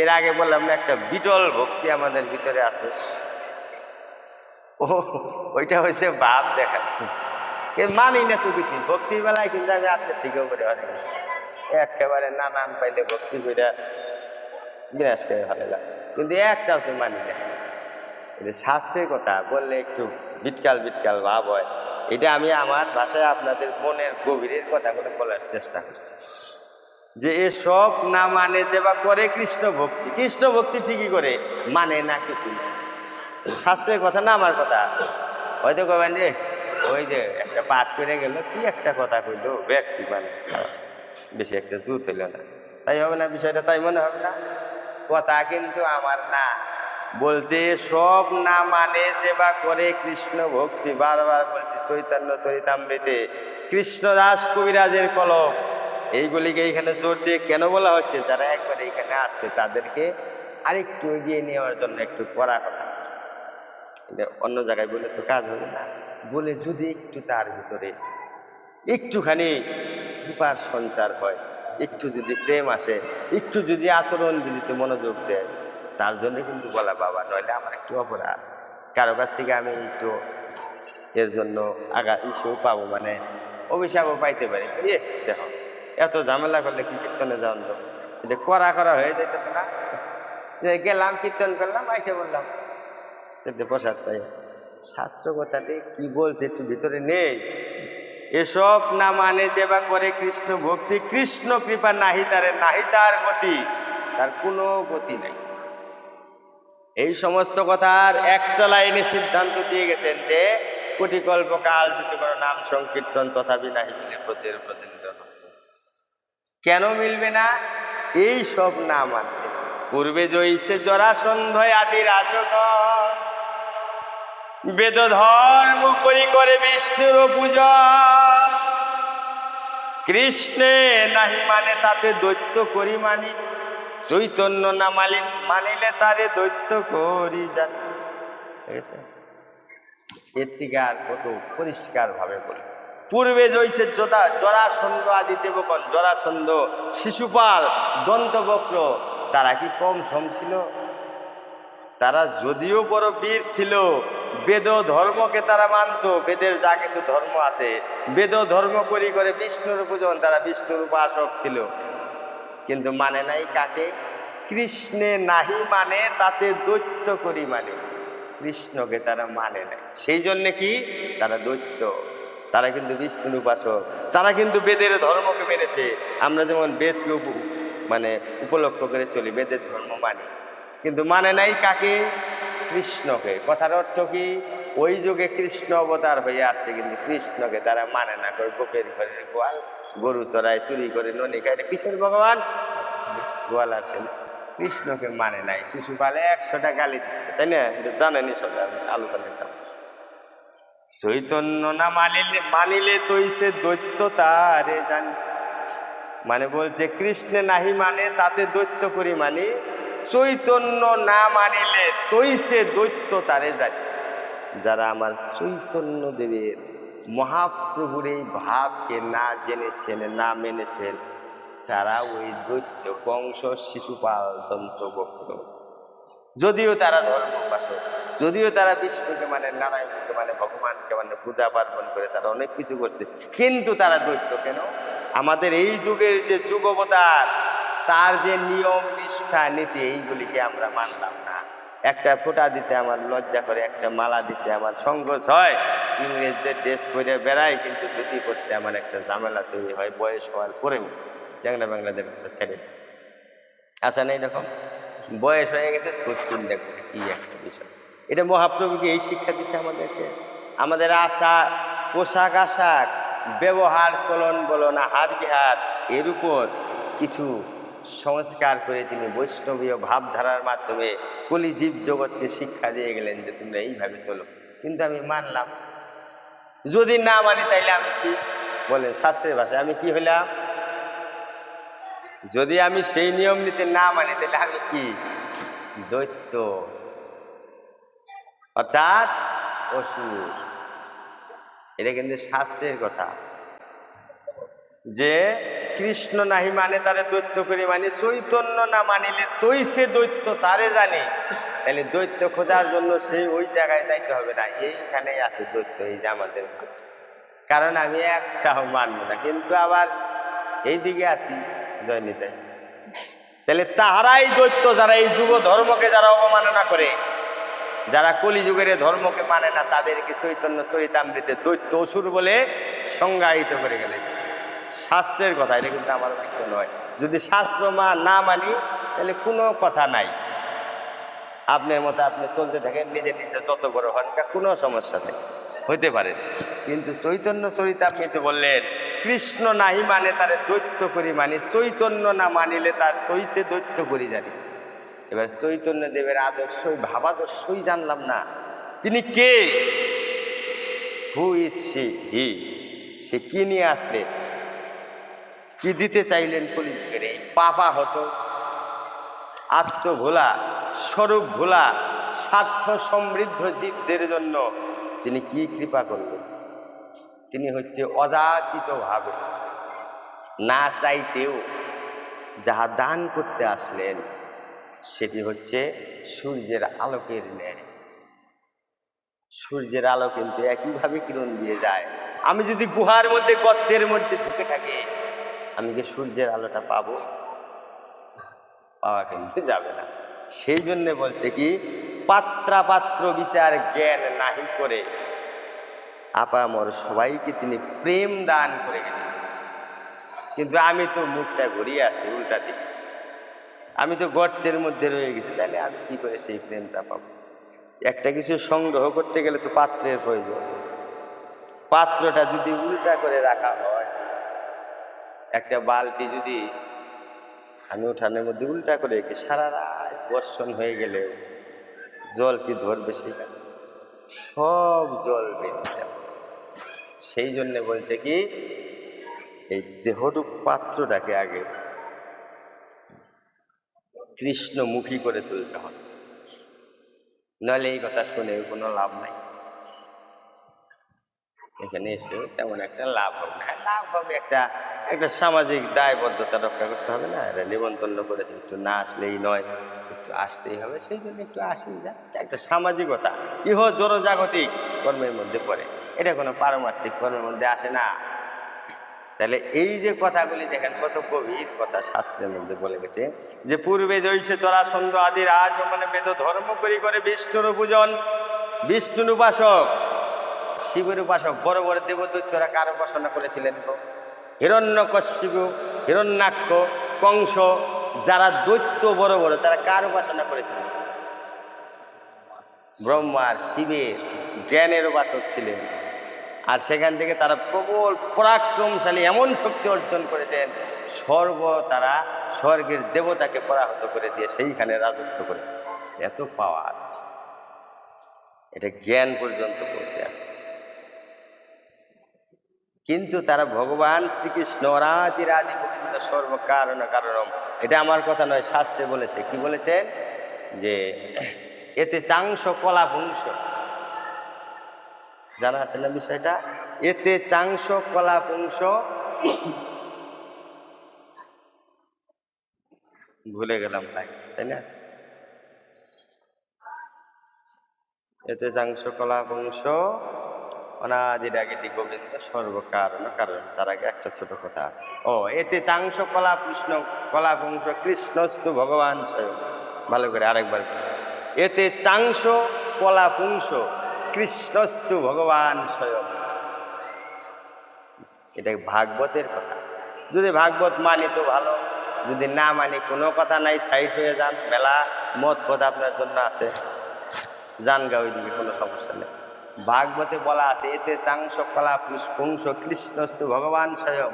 এর আগে বললাম না, একটা বিটল ভক্তি আমাদের ভিতরে আছে। ও ওইটা হচ্ছে ভাব দেখা, মানি না তো কিছু ভক্তির বেলায়, কিন্তু আমি আপনার থেকেও করে অনেক কিছু একেবারে নানান পাইলে ভক্তি করে বিনাশ করে ভালো লাগে, কিন্তু একটাও তো মানি না। এটা শাস্ত্রের কথা বললে একটু বিটকাল বিটকাল ভাব হয়। এটা আমি আমার ভাষায় আপনাদের মনের গভীরের কথাগুলো বলার চেষ্টা করছি, যে এসব না মানে যে বা করে কৃষ্ণ ভক্তি, কৃষ্ণ ভক্তি ঠিকই করে, মানে না কিছু। শাস্ত্রের কথা না আমার কথা, হয়তো কবেন যে ওই যে একটা পাঠ করে গেল, কি একটা কথা কইলো ব্যক্তি, মানে বেশি একটা জুত হইল না, তাই হবে না বিষয়টা, তাই মনে হবে না? কথা কিন্তু আমার না, বলছে সব না মানে যে বা করে কৃষ্ণ ভক্তি। বারবার বলছি চৈতন্য চরিতামৃতে কৃষ্ণদাস কবিরাজের কলম, এইগুলিকে এখানে জোর দিয়ে কেন বলা হচ্ছে? যারা একবার এখানে আসছে তাদেরকে আরেকটু এগিয়ে নেওয়ার জন্য একটু করা কথা। এটা অন্য জায়গায় বলে তো কাজ হবে না, বলে যদি একটু তার ভিতরে একটুখানি কৃপার সঞ্চার হয়, একটু যদি প্রেম আসে, একটু যদি আচরণ বিধিতে মনোযোগ দেয়, তার জন্য কিন্তু বলা বাবা, নইলে আমার একটু অপরাধ, কারো কাছ থেকে আমি একটু এর জন্য ইস্যু পাবো, মানে অভিশাপও পাইতে পারি। দেখো এত ঝামেলা করলে কি কীর্তনে যাওয়ান যাবো? এটা করা হয়ে যাইতেছে না, গেলাম কীর্তন করলাম, আইসে বললাম প্রসাদ পাই। শাস্ত্র কথাতে কি বলছে একটু ভিতরে নেই। এসব না মানে দেবা করে কৃষ্ণ ভক্তি, কৃষ্ণ কৃপা নাহি তারে, নাহি তার গতি, তার কোনো গতি নাই। এই সমস্ত কথার একটা লাইনে সিদ্ধান্ত দিয়ে গেছেন যে কোটি কল্প কাল যদি কোনো নাম সংকীর্তন তথাপি নাহি মিলে প্রতির প্রতিনিধ। কেন মিলবে না? এই সব না মানবে। পূর্বে জয়সে জরাসন্ধ আদি রাজগণ, বেদ ধর্ম করি করে বিষ্ণুর পূজা, কৃষ্ণে নাহি মানে তাতে দৈত্য করি মানি, চৈতন্য না মানিলে তারে দৈত্য করি জানি। এর থেকে আর কত পরিষ্কার ভাবে বলে, পূর্বে জয়সে জরাসন্ধ আদি দেবগণ, জরাসন্ধ, শিশুপাল, দন্তবক্র, তারা কি কম সম ছিল? তারা যদিও বড় বীর ছিল, বেদ ধর্মকে তারা মানত, বেদের যা কিছু ধর্ম আছে বেদ ধর্ম করি করে বিষ্ণুর পূজন, তারা বিষ্ণুর উপাসক ছিল, কিন্তু মানে নাই কাকে? কৃষ্ণে নাহি মানে তাতে দৈত্য করি মানে, কৃষ্ণকে তারা মানে নাই, সেই জন্যে কি তারা দৈত্য। তারা কিন্তু বিষ্ণুর উপাসক, তারা কিন্তু বেদের ধর্মকে মেনেছে। আমরা যেমন বেদকে মানে উপলক্ষ করে চলি, বেদের ধর্ম মানি, কিন্তু মানে নাই কাকে? কৃষ্ণকে। কথার অর্থ কি? ওই যুগে কৃষ্ণ অবতার হয়ে আসছে, কিন্তু কৃষ্ণকে তারা মানে না, করে গোপের ঘরের গোয়াল, গরু চড়ায়, চুরি করে, ননি খায়, কিশোর ভগবান গোয়াল আসেন, কৃষ্ণকে মানে নাই। শিশুপালে 100টা গালি দিচ্ছে, তাই না? জানেনি সব, আলোচনা করতাম। চৈতন্য না মানিলে তৈছে দৈত্য তারে জানি, মানে বলছে কৃষ্ণে নাহি মানে তাতে দৈত্য করি মানি, চৈতন্য না মানিলে তৈছে দৈত্য তারে জানি। যারা আমার চৈতন্য দেবের মহাপ্রভুর এই ভাবকে না জেনেছেন, না মেনেছেন, তারা ওই দৈত্য বংশ, শিশুপাল, দন্তবক্র। যদিও তারা ধর্ম উপাসক, যদিও তারা বিষ্ণুকে মানে, নারায়ণকে মানে, ভগবানকে মানে, পূজা পার্বণ করে তারা অনেক কিছু করছে, কিন্তু তারা দৈত্য কেন? আমাদের এই যুগের যে যুগ অবতার, তার যে নিয়ম নিষ্ঠা নীতি, এইগুলিকে আমরা মানলাম না। একটা ফোঁটা দিতে আমার লজ্জা করে, একটা মালা দিতে আমার সংকোচ হয়, ইংরেজদের ড্রেস পরে বেড়ায়, কিন্তু ধুতি পড়তে আমার একটা ঝামেলা তৈরি হয় বয়স হওয়ার পরেও। চ্যাংরা বাংলাদেশ ছেড়ে আসা নেই, এরকম বয়স হয়ে গেছে, সত্যি দেখো কি একটা বিষয়। এটা মহাপ্রভুকে এই শিক্ষা দিচ্ছে আমাদেরকে। আমাদের আশাক, পোশাক আশাক, ব্যবহার, চলন বলন, আহার বিহার, এর উপর কিছু সংস্কার করে তিনি বৈষ্ণবীয় ভাবধারার মাধ্যমে কলিজীব জগৎকে শিক্ষা দিয়ে গেলেন যে তোমরা এইভাবে চলো। কিন্তু আমি মানলাম, যদি না মানি তাইলে আমি কি বলেন শাস্ত্রের ভাষায়, আমি কি হইলাম? যদি আমি সেই নিয়ম নীতি না মানি তাহলে আমি কি? দৈত্য, অর্থাৎ অসুর। এটা কিন্তু শাস্ত্রের কথা, যে কৃষ্ণ নাহি মানে তারে দৈত্য করি মানে, চৈতন্য না মানিলে তৈ সে দৈত্য তারে জানে। তাহলে দৈত্য খোঁজার জন্য সেই ওই জায়গায় যাইতে হবে না, এইখানেই আছে দৈত্য, এই যে আমাদের। কারণ আমি একটাও মানব না, কিন্তু আবার এইদিকে আছি জয় নিতে। তাহলে তাহারাই দৈত্য যারা এই যুগ ধর্মকে যারা অবমাননা করে, যারা কলিযুগের ধর্মকে মানে না, তাদেরকে চৈতন্য চরিতামৃতে দৈত্য অসুর বলে সংজ্ঞায়িত করে গেলেন। শাস্ত্রের কথা, এটা কিন্তু আমার বাক্য নয়। যদি শাস্ত্র না মানি তাহলে কোনো কথা নাই, আপনার মতো আপনি চলতে থাকেন, নিজে নিজে যত বড় হন কোনো সমস্যা নেই, হইতে পারেন। কিন্তু চৈতন্য চরিতামৃতে বললেন কৃষ্ণ নাহি মানে তারে দৈত্য করি মানি, চৈতন্য না মানিলে তার তৈসে দৈত্য করি জানি। এবার চৈতন্য দেবের আদর্শই ভাবাদর্শই জানলাম না, তিনি কে, হু ইজ হি, সে কি নিয়ে আসলে, কি দিতে চাইলেন কলিযুগের এই পাপা হতো আত্মভোলা স্বরূপ ভোলা স্বার্থ সমৃদ্ধ জীবদের জন্য তিনি কি কৃপা করলেন। তিনি হচ্ছে অযাচিত ভাবে না চাইতেও যাহা দান করতে আসলেন সেটি হচ্ছে সূর্যের আলোকের ন্যায়। সূর্যের আলো কিন্তু একইভাবে কিরণ দিয়ে যায়। আমি যদি গুহার মধ্যে গর্তের মধ্যে ঢুকে থাকি, আমি কি সূর্যের আলোটা পাবো? পাওয়া কিন্তু যাবে না। সেই জন্য বলছে কি, পাত্রাপাত্র বিচার জ্ঞান নাহি করে আপামর সবাইকে তিনি প্রেম দান করে গেলেন। কিন্তু আমি তো মুখটা ঘুরিয়ে আছি উল্টা দিকে, আমি তো গর্তের মধ্যে রয়ে গেছি, তাহলে আমি কি করে সেই প্রেমটা পাবো? একটা কিছু সংগ্রহ করতে গেলে তো পাত্রের প্রয়োজন। পাত্রটা যদি উল্টা করে রাখা হয়, একটা বালতি যদি আমি উঠানের মধ্যে উল্টা করে রেখে সারা রাত বর্ষণ হয়ে গেলে জল কি ধরবে? সেখানে সব জল বেরিয়ে যাবে। সেই জন্যে বলছে কি, এই দেহরূপ পাত্রটাকে আগে কৃষ্ণমুখী করে তুলতে হবে, নাহলে এই কথা শুনে কোনো লাভ নাই। এখানে এসে তেমন একটা লাভ হবে না। লাভ হবে একটা একটা সামাজিক দায়বদ্ধতা রক্ষা করতে হবে না, এটা নিমন্ত্রণ করেছে, একটু না আসলেই নয়, একটু আসতেই হবে, সেই জন্য একটু আসি যা, একটা সামাজিকতা ইহ জড়জাগতিক কর্মের মধ্যে পড়ে, এটা কোনো পারমার্থিক কর্মের মধ্যে আসে না। তাহলে এই যে কথাগুলি দেখেন কত গভীর কথা শাস্ত্রের মধ্যে বলে গেছে, যে পূর্বে জৈসে তোরা সন্ধ্য আদি রাজ ওখানে বেদ ধর্ম করি করে বিষ্ণুর পূজন, বিষ্ণুর উপাসক শিবের উপাসক বড় বড় দেবদৈত্যরা কার উপাসনা করেছিলেন? হিরণ্যকশিপু, হিরণ্যাক্ষ, কংস, যারা দৈত্য বড় বড় তারা কার উপাসনা করেছিলেন? ব্রহ্মার শিবের জ্ঞানের উপাসক ছিলেন। আর সেখান থেকে তারা প্রবল পরাক্রমশালী এমন শক্তি অর্জন করেছেন, তারা স্বর্গের দেবতাকে পরাহত করে দিয়ে সেইখানে রাজত্ব করে। এত পাওয়ার, এটা জ্ঞান পর্যন্ত পৌঁছে আছে। কিন্তু তারা ভগবান শ্রীকৃষ্ণ অনাদির আদি গোবিন্দ সর্বকারণ কারণম, এটা আমার কথা নয়, শাস্ত্রে বলেছে। কি বলেছেন? যে এতে চাংশ কলা পুংস, জানা আছে না বিষয়টা? এতে চাংশ কলা পুংস, ভুলে গেলাম ভাই, তাই না? এতে চাংশ কলা পুংস অনাদির আগে গোবিন্দ সর্বকারণ কারণ। তার আগে একটা ছোট কথা আছে। এতে চাংশ কলা পুংস কৃষ্ণস্তু ভগবান স্বয়ং। ভালো করে আরেকবার, এতে চাংশ কলা পুংস কৃষ্ণস্তু ভগবান স্বয়ং। এটা ভাগবতের কথা। যদি ভাগবত মানি তো ভালো, যদি না মানি কোনো কথা নাই, সাইড হয়ে যান। মেলা মত পথ আপনার জন্য আছে, যান গা ওইদিকে, কোনো সমস্যা নেই। ভাগবতে বলা আছে এতে চাংশ কলা পুংস কৃষ্ণস্তু ভগবান স্বয়ং।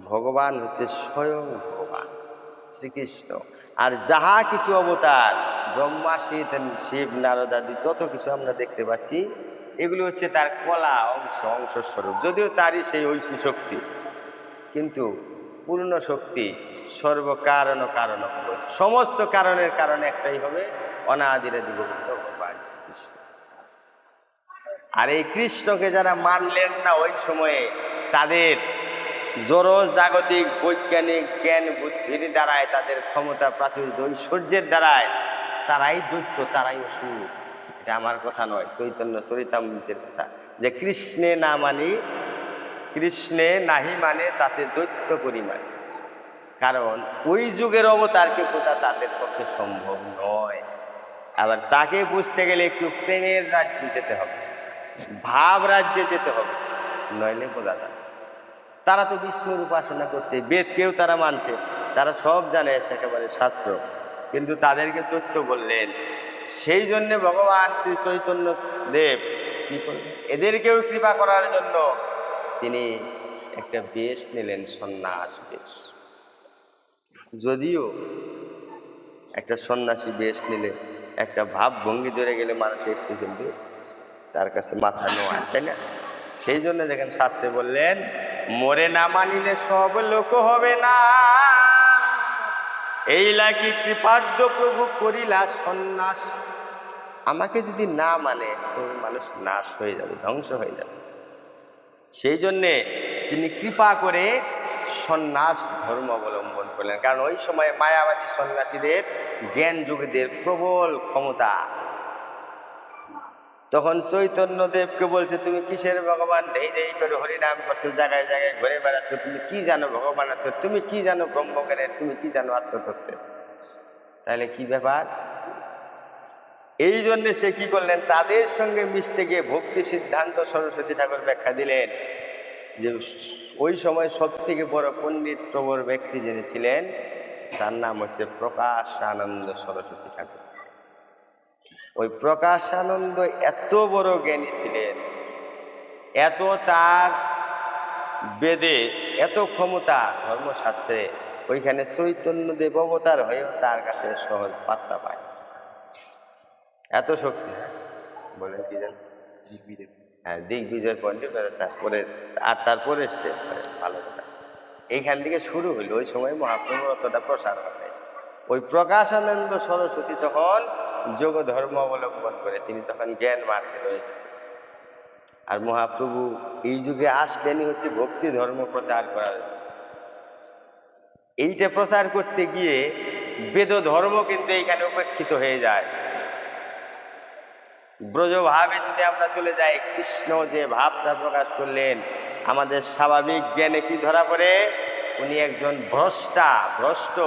ভগবান হচ্ছে স্বয়ং ভগবান শ্রীকৃষ্ণ। আর যাহা কিছু অবতার ব্রহ্মা শিব নারদ আদি যত কিছু আমরা দেখতে পাচ্ছি, এগুলো হচ্ছে তার কলা অংশস্বরূপ। যদিও তারই সেই ঐশী শক্তি, কিন্তু পূর্ণ শক্তি সর্বকারণ কারণ। সমস্ত কারণের কারণে একটাই হবে, অনাদির আদি গোবিন্দ ভগবান শ্রীকৃষ্ণ। আর এই কৃষ্ণকে যারা মানলেন না ওই সময়ে, তাদের জড় জাগতিক বৈজ্ঞানিক জ্ঞান বুদ্ধির দ্বারায়, তাদের ক্ষমতা প্রাচুর্য ঐশ্বর্যের দ্বারায় তারাই দৈত্য, তারাই অসুর। এটা আমার কথা নয়, চৈতন্য চরিতামৃতের কথা, যে কৃষ্ণে না মানি, কৃষ্ণে নাহি মানে তাতে দৈত্য পরিমাণ। কারণ ওই যুগের অবতারকে বোঝা তাদের পক্ষে সম্ভব নয়। আবার তাকে বুঝতে গেলে একটু প্রেমের রাজ্যে যেতে হবে, ভাব রাজ্যে যেতে হবে, নইলে বোঝা যাবে। তারা তো বিষ্ণুর উপাসনা করছে, বেদকেও তারা মানছে, তারা সব জানে একেবারে শাস্ত্র, কিন্তু তাদেরকে দৈত্য বললেন। সেই জন্যে ভগবান শ্রী চৈতন্য দেব কি করলেন, এদেরকেও কৃপা করার জন্য তিনি একটা বেশ নিলেন, সন্ন্যাস বেশ। যদিও একটা সন্ন্যাসী বেশ নিলে, একটা ভাব ভঙ্গি ধরে গেলে মানুষ একটু কিন্তু তার কাছে মাথা নোয়ায়, তাই না? সেই জন্য দেখেন শাস্ত্রে বললেন, মোরে না মানিলে সব লোক হবে না, এই লাগি কৃপার্দ প্রভু করিলা সন্ন্যাস। আমাকে যদি না মানে তো মানুষ নাশ হয়ে যাবে, ধ্বংস হয়ে যাবে। সেই জন্যে তিনি কৃপা করে সন্ন্যাস ধর্ম অবলম্বন করলেন। কারণ ওই সময় মায়াবাদী সন্ন্যাসীদের, জ্ঞান যোগীদের প্রবল ক্ষমতা। তখন চৈতন্যদেবকে বলছে, তুমি কিসের ভগবান, দেই দেই করে হরিনাম করছো, জায়গায় জায়গায় ঘুরে বেড়াচ্ছ, তুমি কি জানো ভগবানের, তুমি কি জানো ব্রহ্মজ্ঞানের, তুমি কি জানো আত্মতত্ত্বের, তাহলে কি ব্যাপার? এই জন্য সে কি করলেন, তাদের সঙ্গে মিশতে গিয়ে ভক্তি সিদ্ধান্ত সরস্বতী ঠাকুর ব্যাখ্যা দিলেন যে ওই সময় সব থেকে বড় পণ্ডিত প্রবর ব্যক্তি যিনি ছিলেন, তার নাম হচ্ছে প্রকাশানন্দ সরস্বতী ঠাকুর। ওই প্রকাশানন্দ এত বড় জ্ঞানী ছিলেন, এত তার বেদে এত ক্ষমতা ধর্মশাস্ত্রে, ওইখানে চৈতন্যদেব অবতার হয়েও তার কাছে সহজ পাত্তা পায়, এত শক্তি। বলেন কি জান, হ্যাঁ, দিগ্বিজয় পণ্ডিত। তারপরে আর তারপরে স্টেপ ভালো কথা, এইখান থেকে শুরু হইল। ওই সময় মহাপ্রভুর অতটা প্রসার হয়। ওই প্রকাশানন্দ সরস্বতী তখন যোগ ধর্ম অবলম্বন করে, তিনি তখন জ্ঞান মার্গে রয়ে গেছে। আর মহাপ্রভু এই যুগে আসলেনই হচ্ছে ভক্তি ধর্ম প্রচার করার। এইটা প্রচার করতে গিয়ে বেদ ধর্ম কিন্তু এইখানে উপেক্ষিত হয়ে যায়। ব্রজভাবে যদি আমরা চলে যাই, কৃষ্ণ যে ভাবটা প্রকাশ করলেন, আমাদের স্বাভাবিক জ্ঞানে কি ধরা পড়ে, উনি একজন ভ্রষ্ট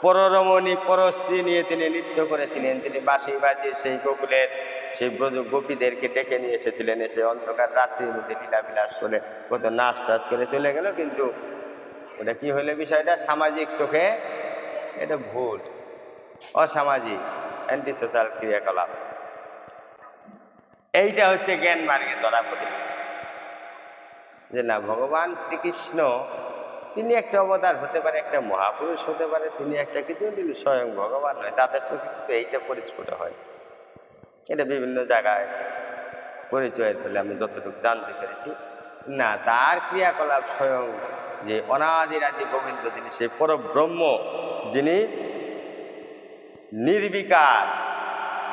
পররমণী পরস্ত্রী নিয়ে তিনি নৃত্য করেছিলেন। তিনি বাঁশি বাজিয়ে সেই গোকুলের সেই ব্রজ গোপীদেরকে ডেকে নিয়ে এসেছিলেন। এসে অন্ধকার রাত্রির মধ্যে লীলাবিলাস করে কত নাচ টাচ করে চলে গেল। কিন্তু ওটা কি হলো বিষয়টা, সামাজিক চোখে এটা ভুল, অসামাজিক, অ্যান্টি সোশ্যাল ক্রিয়াকলাপ। এইটা হচ্ছে জ্ঞান মার্গে ধরা পড়ে যে না, ভগবান শ্রীকৃষ্ণ তিনি একটা অবতার হতে পারে, একটা মহাপুরুষ হতে পারে, তিনি একটা কিছু, তিনি স্বয়ং ভগবান নয়। তাদের চোখে কিন্তু এইটা পরিস্ফুট হয়। এটা বিভিন্ন জায়গায় পরিচয়ের ফলে আমি যতটুকু জানতে পেরেছি, না, তার ক্রিয়াকলাপ স্বয়ং যে অনাদির আদি গোবিন্দ, তিনি সেই পরব্রহ্ম, যিনি নির্বিকার,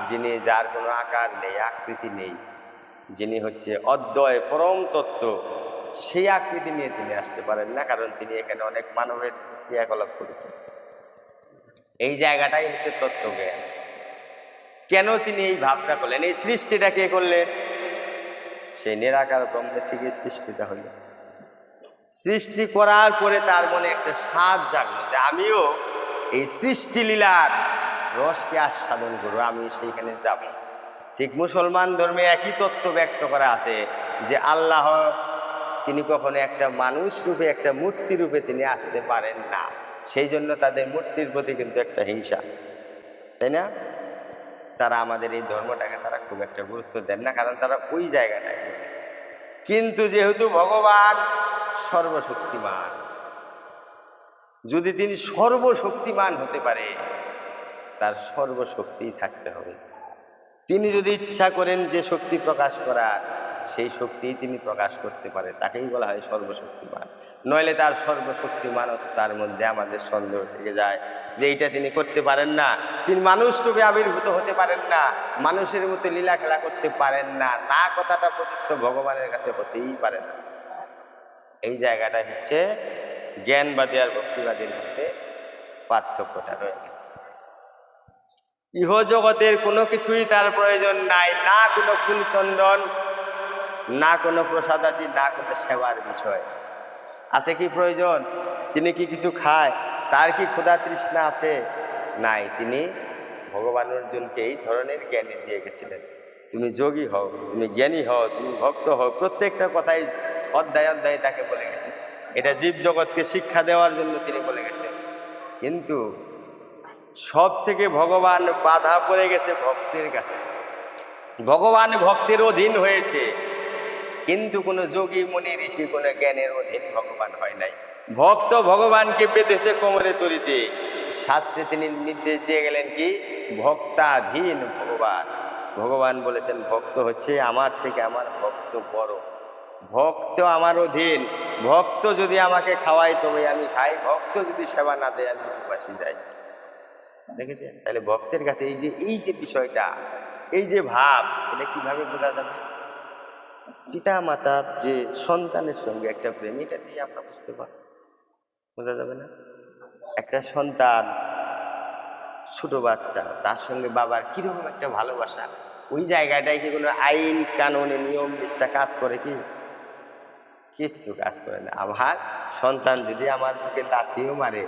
যিনি যার কোনো আকার নেই, আকৃতি নেই, যিনি হচ্ছে অদ্বয় পরম তত্ত্ব, সেই আকৃতি নিয়ে তিনি আসতে পারেন না। কারণ তিনি এখানে অনেক মানবের ক্রিয়াকলাপ করেছেন। এই জায়গাটাই হচ্ছে তত্ত্বজ্ঞান। কেন তিনি এই ভাবটা করলেন, এই সৃষ্টিটা কে করলেন? সেই নিরাকার ব্রহ্মের থেকে সৃষ্টিটা হলো। সৃষ্টি করার পরে তার মনে একটা স্বাদ জাগলো যে আমিও এই সৃষ্টি লীলার রসকে আস্বাদন করবো, আমি সেইখানে যাব। ঠিক মুসলমান ধর্মে একই তত্ত্ব ব্যক্ত করা আছে যে আল্লাহ তিনি কখনো একটা মানুষ রূপে, একটা মূর্তি রূপে তিনি আসতে পারেন না। সেই জন্য তাদের মূর্তির প্রতি কিন্তু একটা হিংসা, তাই না? তারা আমাদের এই ধর্মটাকে তারা খুব একটা গুরুত্ব দেন না, কারণ তারা ওই জায়গাটায়। কিন্তু যেহেতু ভগবান সর্বশক্তিমান, যদি তিনি সর্বশক্তিমান হতে পারে, তার সর্বশক্তি থাকতে হবে। তিনি যদি ইচ্ছা করেন যে শক্তি প্রকাশ করার, সেই শক্তি তিনি প্রকাশ করতে পারে, তাকেই বলা হয় সর্বশক্তিমান। নইলে তার সর্বশক্তিমানতার মধ্যে আমাদের সন্দেহ থেকে যায় যে এইটা তিনি করতে পারেন না। তিনি মানুষ রূপে আবির্ভূত হতে পারেন না, মানুষের মতো লীলা খেলা করতে পারেন না, না কথাটা প্রযুক্ত ভগবানের কাছে হতেই পারে না। এই জায়গাটা হচ্ছে জ্ঞানবাদী আর ভক্তিবাদীর মধ্যে পার্থক্যটা রয়ে গেছে। ইহ জগতের কোনো কিছুই তার প্রয়োজন নাই, না কোনো ফুলচন্দন, না কোনো প্রসাদাদি, না কোনো সেবার বিষয়। আছে কি প্রয়োজন? তিনি কি কিছু খায়? তার কি ক্ষুধা তৃষ্ণা আছে? নাই। তিনি ভগবান অর্জুনকে এই ধরনের জ্ঞানী দিয়ে গেছিলেন। তুমি যোগী হও, তুমি জ্ঞানী হও, তুমি ভক্ত হও, প্রত্যেকটা কথাই অধ্যায় অধ্যায় তাকে বলে গেছে। এটা জীব জগৎকে শিক্ষা দেওয়ার জন্য তিনি বলে গেছেন। কিন্তু সব থেকে ভগবান বাধা পড়ে গেছে ভক্তের কাছে। ভগবান ভক্তের অধীন হয়েছে, কিন্তু কোনো যোগী মুনি ঋষি কোনো জ্ঞানের অধীন ভগবান হয় নাই। ভক্ত ভগবানকে পেতেছে কোমরে তরিতে। শাস্ত্রে তিনি নির্দেশ দিয়ে গেলেন কি? ভক্তাধীন ভগবান। ভগবান বলেছেন ভক্ত হচ্ছে আমার থেকে আমার ভক্ত বড়। ভক্ত আমার অধীন। ভক্ত যদি আমাকে খাওয়ায় তবে আমি খাই, ভক্ত যদি সেবা না দেয় আমি উপবাসী যাই। দেখেছেন? তাহলে ভক্তের কাছে এই যে বিষয়টা, এই যে ভাব, এটা কিভাবে বোঝা যাবে? পিতা মাতার যে সন্তানের সঙ্গে একটা প্রেম, এটা দিয়ে আমরা বুঝতে পারবো। বোঝা যাবে না? একটা সন্তান, ছোট বাচ্চা, তার সঙ্গে বাবার কিরকম একটা ভালোবাসা, ওই জায়গাটায় কি কোনো আইন কানুনে নিয়ম নিষ্ঠা কাজ করে কি? কিচ্ছু কাজ করে না। আমার সন্তান যদি আমার বুকে লাথিও মারে,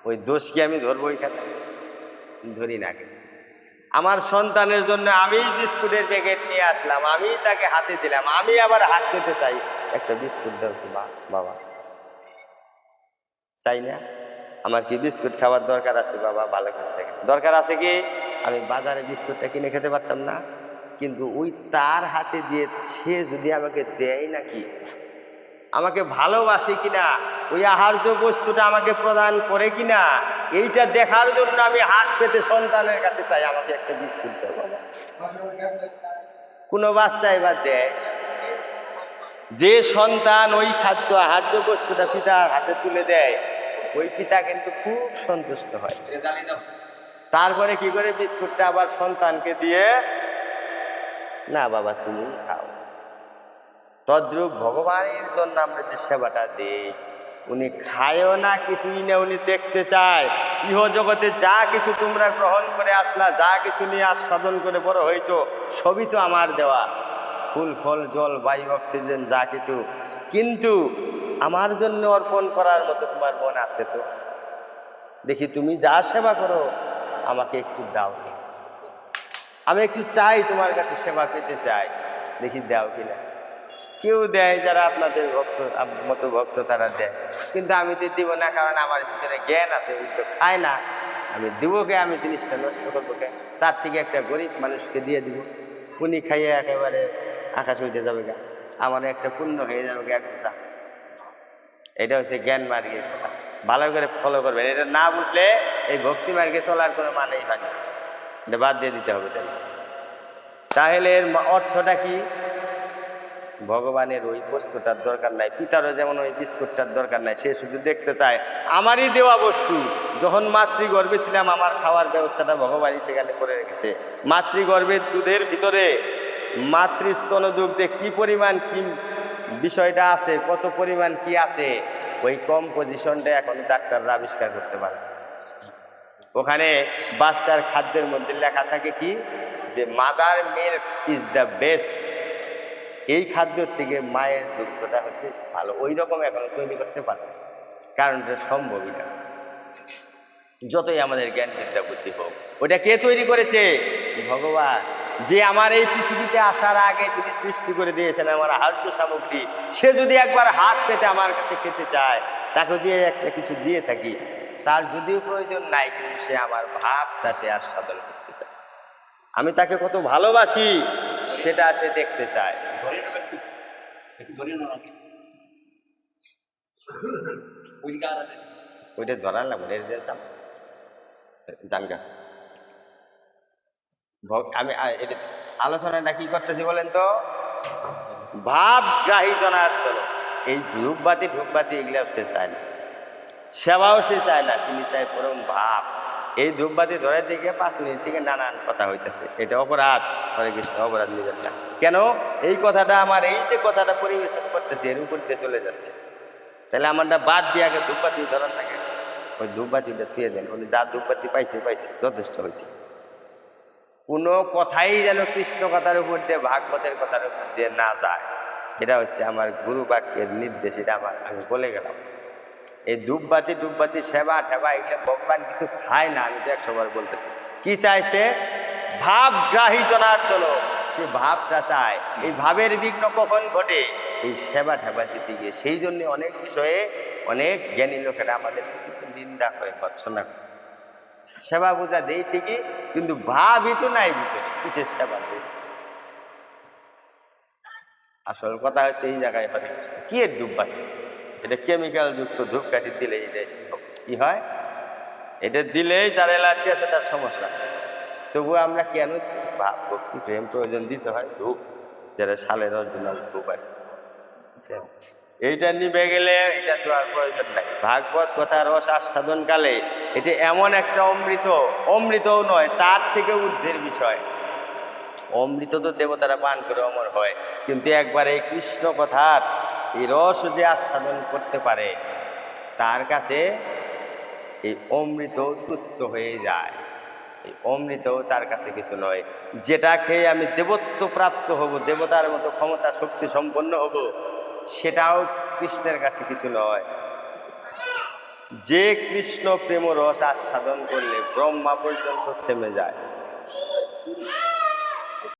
ওই দোষ কি আমি ধরবো? এখানে ধরি না। আমার সন্তানের জন্য আমি বিস্কুটের প্যাকেট নিয়ে আসলাম, আমি তাকে হাতে দিলাম, আমি আবার হাত পেতে চাই, একটা বিস্কুট দাও তো বাবা, চাই না? আমার কি বিস্কুট খাওয়ার দরকার আছে? বাবা ভালো করে দেখেন, দরকার আছে কি? আমি বাজারে বিস্কুটটা কিনে খেতে পারতাম না? কিন্তু ওই তার হাতে দিয়ে সে যদি আমাকে দেয় নাকি, আমাকে ভালোবাসে কিনা, ওই আহার্য বস্তুটা আমাকে প্রদান করে কিনা, এইটা দেখার জন্য আমি হাত পেতে সন্তানের কাছে চাই, আমাকে একটা বিস্কুট দেয় বাবা। কোনো বাচ্চা এবার দেয়? যে সন্তান ওই খাদ্য আহার্য বস্তুটা পিতার হাতে তুলে দেয়, ওই পিতা কিন্তু খুব সন্তুষ্ট হয়। তারপরে কি করে? বিস্কুটটা আবার সন্তানকে দিয়ে, না বাবা তুমি খাও। তদ্রূপ ভগবানের জন্য আমরা যে সেবাটা দিই, উনি খায়ও না, কিছুই না, উনি দেখতে চায় ইহ জগতে যা কিছু তোমরা গ্রহণ করে আসলা, যা কিছু নিয়ে আস্বাদন করে বড় হয়েছ, সবই তো আমার দেওয়া, ফুল ফল জল বায়ু অক্সিজেন যা কিছু, কিন্তু আমার জন্য অর্পণ করার মতো তোমার মন আছে তো? দেখি তুমি যা সেবা করো আমাকে একটু দাও, আমি একটু চাই তোমার কাছে সেবা পেতে চাই, দেখি দাও কিনা। কেউ দেয়, যারা আপনাদের ভক্ত মতো ভক্ত তারা দেয়, কিন্তু আমি তো দিব না, কারণ আমার ভিতরে জ্ঞান আছে, উনি তো খায় না, আমি দিব কে? আমি জিনিসটা নষ্ট করবো কে? তার থেকে একটা গরিব মানুষকে দিয়ে দিব, উনি খাইয়ে একেবারে আকাশ উঠে যাবে গা, আমার একটা পুণ্য হয়ে যাবে গে একটা। এটা হচ্ছে জ্ঞান মার্গের কথা, ভালো করে ফলো করবেন। এটা না বুঝলে এই ভক্তি মার্গে চলার কোনো মানেই হয় না, এটা বাদ দিয়ে দিতে হবে। তাহলে এর অর্থটা কি? ভগবানের ওই বস্তুটার দরকার নাই, পিতারও যেমন ওই বিস্কুটটার দরকার নাই, সে শুধু দেখতে চায় আমারই দেওয়া বস্তু। যখন মাতৃগর্ভে ছিলাম আমার খাওয়ার ব্যবস্থাটা ভগবানই সেখানে করে রেখেছে। মাতৃগর্ভের দুধের ভিতরে মাতৃস্তন দুগ্ধে কি পরিমাণ কি বিষয়টা আছে, কত পরিমাণ কি আছে, ওই কম্পোজিশনটা এখন ডাক্তাররা আবিষ্কার করতে পারে। ওখানে বাচ্চার খাদ্যের মধ্যে লেখা থাকে কি, যে mother milk is the best, এই খাদ্যের থেকে মায়ের দুগ্ধটা হচ্ছে ভালো। ওই রকম এখন তৈরি করতে পারে, কারণ এটা সম্ভবই না, যতই আমাদের জ্ঞান বিদ্যা বুদ্ধি হোক। ওটা কে তৈরি করেছে? ভগবান, যে আমার এই পৃথিবীতে আসার আগে তিনি সৃষ্টি করে দিয়েছেন আমার আহার্য সামগ্রী। সে যদি একবার হাত পেতে আমার কাছে খেতে চায়, তাকে যে একটা কিছু দিয়ে থাকি, তার যদিও প্রয়োজন নাই, কিন্তু সে আমার ভাবটা সে আস্বাদন করতে চায়। আমি তাকে কত ভালোবাসি সেটা সে দেখতে চায়। ওইটা ধরার লাগবে জানগা। আমি আলোচনাটা কি করতেছি বলেন তো? ভাবগ্রাহী জনার্দন। এই ধূপবাতি এগুলাও সে চায় না, সেবাও সে চায় না, তিনি চায় পরম ভাব। এই ধূপবাতি ধরার দিকে 5 মিনিট থেকে নানান কথা হইতেছে, এটা অপরাধ। হরে কৃষ্ণ, অপরাধ নেবেন না। কেন? এই কথাটা আমার, এই যে কথাটা পরিবেশন করতেছে এর উপর দিয়ে চলে যাচ্ছে। তাহলে আমারটা বাদ দিয়ে আগে ধূপবাতি ধরার থাকে, ওই ধূপবাতিটা ছুঁয়ে দেন, উনি যা ধূপবাতি পাইছে পাইছে, যথেষ্ট হয়েছে। কোনো কথাই যেন কৃষ্ণ কথার উপর দিয়ে, ভাগবতের কথার উপর দিয়ে না যায়, এটা হচ্ছে আমার গুরু বাক্যের নির্দেশ। এটা আমি বলে গেলাম। এই ধূপবাতি সেবা ঠেবা এগুলো ভগবান কিছু খায় না, আমি তো 100 বার বলতেছি। কি চায় সে? ভাবগ্রাহী জনার্দন, সে ভাবটা চায়। এই ভাবের বিঘ্ন কখন ঘটে? এই সেবা ঠেবা দিতে গিয়ে। সেই জন্য অনেক বিষয়ে অনেক জ্ঞানী লোকেরা আমাদের নিন্দা করে, ভৎসনা করে। সেবা বোঝা দেই ঠিকই, কিন্তু ভাবই তো নাই ভিতরে, কিসের সেবা দেয়? আসল কথা হচ্ছে এই জায়গায় হরে কৃষ্ণ কি এর ধূপবাতি? এটা কেমিক্যাল যুক্ত ধূপকাঠি দিলে এটা কি হয়? এটা দিলেই যার অ্যালার্জি আছে তার সমস্যা। তবুও আমরা কেন ভাব ভক্তি প্রেম প্রয়োজন দিতে হয় ধূপ, যারা সালের অরিজিনাল ধূপ আর এইটা নিভে গেলে এটা তো আর প্রয়োজন নাই। ভাগবত কথা রস আস্বাদন কালে এটা এমন একটা অমৃতও নয়, তার থেকে ঊর্ধ্বের বিষয়। অমৃত তো দেবতারা পান করে অমর হয়, কিন্তু একবার এই কৃষ্ণ কথার এই রস যে আস্বাদন করতে পারে, তার কাছে এই অমৃত তুচ্ছ হয়ে যায়। এই অমৃতও তার কাছে কিছু নয়। যেটা খেয়ে আমি দেবত্ব প্রাপ্ত হব, দেবতার মতো ক্ষমতা শক্তি সম্পন্ন হব, সেটাও কৃষ্ণের কাছে কিছু নয়। যে কৃষ্ণ প্রেম রস আস্বাদন করলে ব্রহ্মা পর্যন্ত থেমে যায়।